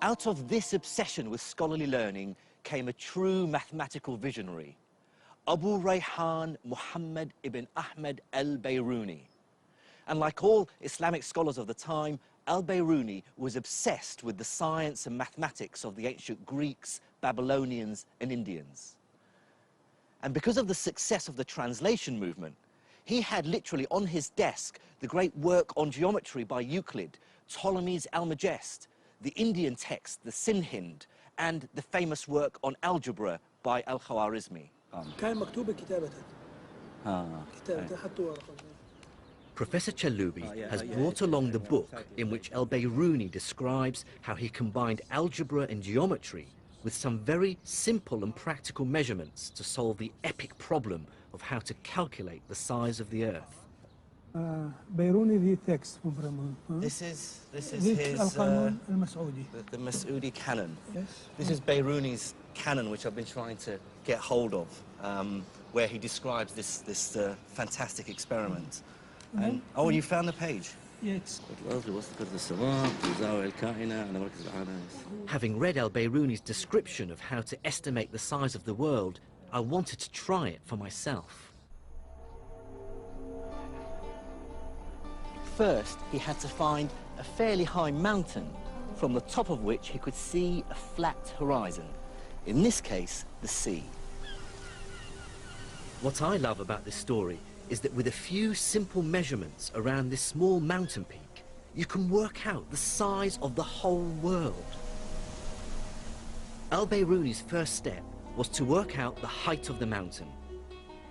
Out of this obsession with scholarly learning came a true mathematical visionary, ابوریحان Muhammad ibn Ahmed al-Birooni. And like all Islamic scholars of the time, al-Birooni was obsessed with the science and mathematics of the ancient Greeks, Babylonians, and Indians. And because of the success of the translation movement, he had literally on his desk the great work on geometry by Euclid, Ptolemy's Almagest, the Indian text, the Sinhind, and the famous work on algebra by al-Khwarizmi. Professor Chaloubi has brought along the book in which al-Birooni describes how he combined algebra and geometry with some very simple and practical measurements to solve the epic problem of how to calculate the size of the Earth. Birooni, the text. This is his the Mas'udi canon. Yes. This is Birooni's canon, which I've been trying to get hold of, where he describes this fantastic experiment. And oh, you found the page. Yes. Having read al-Birooni's description of how to estimate the size of the world, I wanted to try it for myself. First, he had to find a fairly high mountain from the top of which he could see a flat horizon. In this case, the sea. What I love about this story is that with a few simple measurements around this small mountain peak, you can work out the size of the whole world. Al-Birooni's first step was to work out the height of the mountain.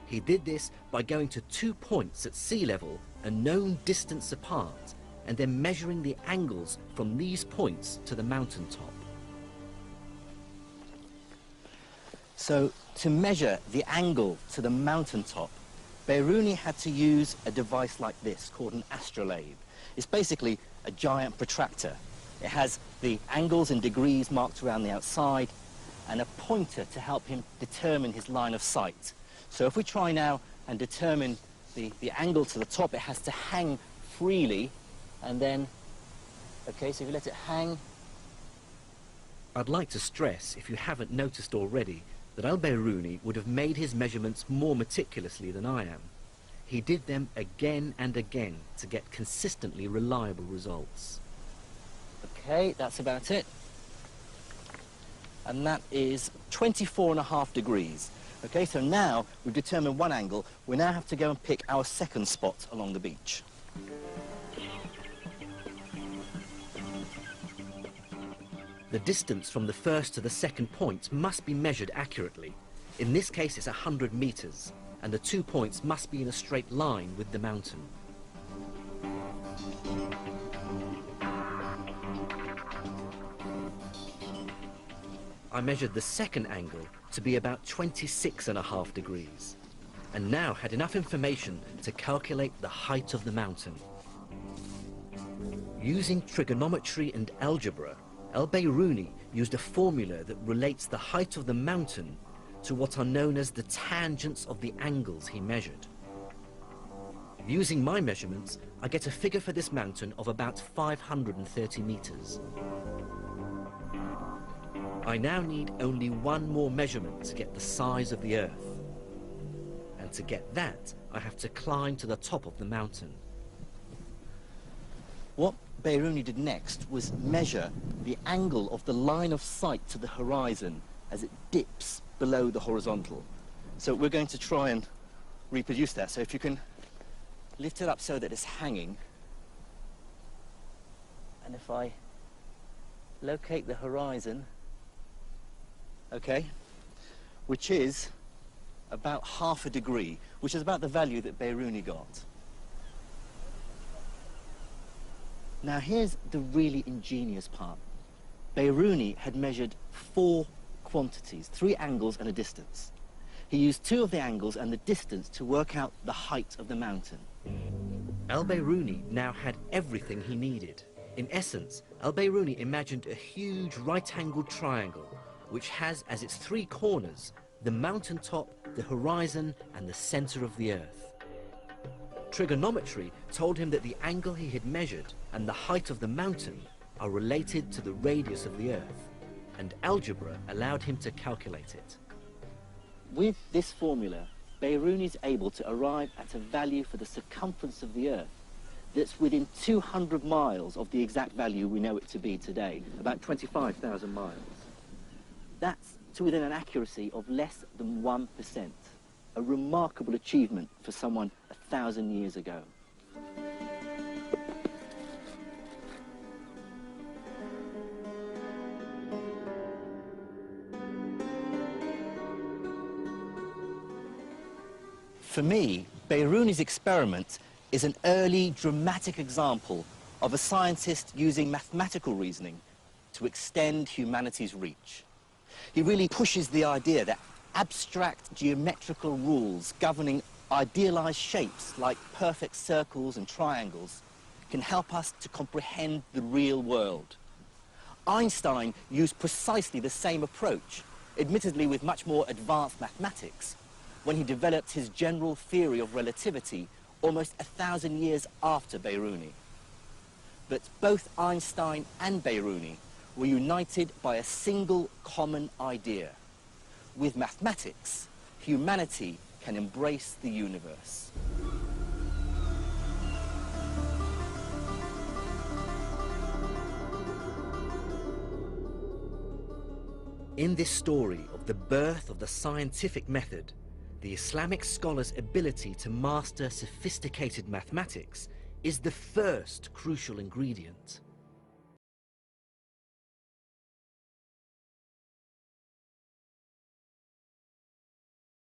He did this by going to 2 points at sea level, a known distance apart, and then measuring the angles from these points to the mountaintop. So, to measure the angle to the mountaintop, Birooni had to use a device like this called an astrolabe. It's basically a giant protractor. It has the angles and degrees marked around the outside and a pointer to help him determine his line of sight. So if we try now and determine the angle to the top, it has to hang freely and then, okay, so if you let it hang. I'd like to stress, if you haven't noticed already, that al-Birooni would have made his measurements more meticulously than I am. He did them again and again to get consistently reliable results. Okay, that's about it. And that is 24.5 degrees. Okay, so now we've determined one angle. We now have to go and pick our second spot along the beach. The distance from the first to the second point must be measured accurately. In this case, it's 100 meters, and the 2 points must be in a straight line with the mountain. I measured the second angle to be about 26.5 degrees, and now had enough information to calculate the height of the mountain. Using trigonometry and algebra, al-Birooni used a formula that relates the height of the mountain to what are known as the tangents of the angles he measured. Using my measurements, I get a figure for this mountain of about 530 meters. I now need only one more measurement to get the size of the Earth. And to get that, I have to climb to the top of the mountain. What Birooni did next was measure the angle of the line of sight to the horizon as it dips below the horizontal. So we're going to try and reproduce that. So if you can lift it up so that it's hanging, and if I locate the horizon, okay, which is about 0.5 degree, which is about the value that Birooni got. Now here's the really ingenious part. Birooni had measured 4 quantities, 3 angles and a distance. He used 2 of the angles and the distance to work out the height of the mountain. Al-Birooni now had everything he needed. In essence, Al-Birooni imagined a huge right-angled triangle which has as its 3 corners the mountaintop, the horizon, and the center of the Earth. Trigonometry told him that the angle he had measured and the height of the mountain are related to the radius of the Earth, and algebra allowed him to calculate it. With this formula, Biruni is able to arrive at a value for the circumference of the Earth that's within 200 miles of the exact value we know it to be today, about 25,000 miles. That's to within an accuracy of less than 1%, a remarkable achievement for someone 1,000 years ago. For me, Biruni's experiment is an early, dramatic example of a scientist using mathematical reasoning to extend humanity's reach. He really pushes the idea that abstract geometrical rules governing idealized shapes like perfect circles and triangles can help us to comprehend the real world. Einstein used precisely the same approach, admittedly with much more advanced mathematics, when he developed his general theory of relativity almost 1,000 years after Biruni. But both Einstein and Biruni were united by a single common idea. With mathematics, humanity can embrace the universe. In this story of the birth of the scientific method, the Islamic scholar's ability to master sophisticated mathematics is the first crucial ingredient.